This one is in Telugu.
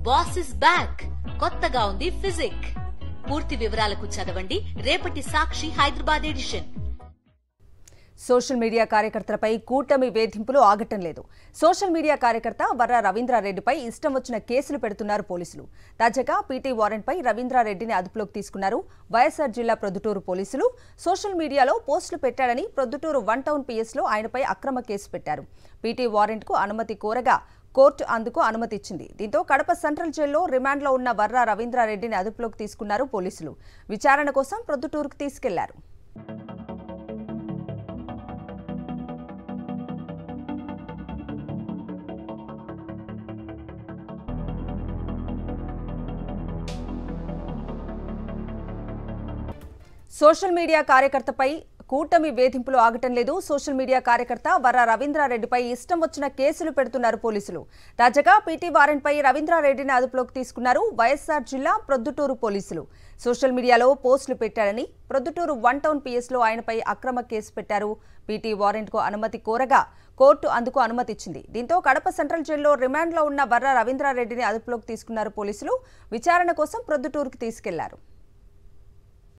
బాస్ ఇస్ బ్యాక్ కొత్తగా ఉంది ఫిజిక్. పూర్తి వివరాలకు చదవండి రేపటి Sakshi Hyderabad edition. Social media కార్యకర్తలపై కూటమి వేధింపులు ఆగటం లేదు. సోషల్ మీడియా కార్యకర్త వర్ర రవీంద్రారెడ్డిపై ఇష్టం వచ్చిన కేసులు పెడుతున్నారు పోలీసులు. తాజాగా పీటీ వారెంట్పై రవీంద్రారెడ్డిని అదుపులోకి తీసుకున్నారు వైఎస్ఆర్ జిల్లా ప్రొద్దుటూరు పోలీసులు. సోషల్ మీడియాలో పోస్టులు పెట్టాడని ప్రొద్దుటూరు 1 టౌన్ పిఎస్లో ఆయనపై అక్రమ కేసు పెట్టారు. పీటీ వారెంట్కు అనుమతి కోరగా కోర్టు అందుకు అనుమతి ఇచ్చింది. దీంతో కడప సెంట్రల్ జైల్లో రిమాండ్లో ఉన్న వర్ర రవీంద్రారెడ్డిని అదుపులోకి తీసుకున్నారు పోలీసులు. విచారణ కోసం ప్రొద్దుటూరుకు తీసుకెళ్లారు. సోషల్ మీడియా కార్యకర్తపై కూటమి వేధింపులు ఆగటం లేదు. సోషల్ మీడియా కార్యకర్త వర్ర రవీంద్రారెడ్డిపై ఇష్టం వచ్చిన కేసులు పెడుతున్నారు పోలీసులు. తాజాగా పీటీ వారెంట్పై రవీంద్రారెడ్డిని అదుపులోకి తీసుకున్నారు వైఎస్ఆర్ జిల్లా ప్రొద్దుటూరు పోలీసులు. సోషల్ మీడియాలో పోస్టులు పెట్టారని ప్రొద్దుటూరు 1 టౌన్ పిఎస్లో ఆయనపై అక్రమ కేసు పెట్టారు. పీటీ వారెంట్కు అనుమతి కోరగా కోర్టు అందుకు అనుమతి ఇచ్చింది. దీంతో కడప సెంట్రల్ జైల్లో రిమాండ్లో ఉన్న వర్ర రవీంద్రారెడ్డిని అదుపులోకి తీసుకున్నారు పోలీసులు. విచారణ కోసం ప్రొద్దుటూరుకు తీసుకెళ్లారు.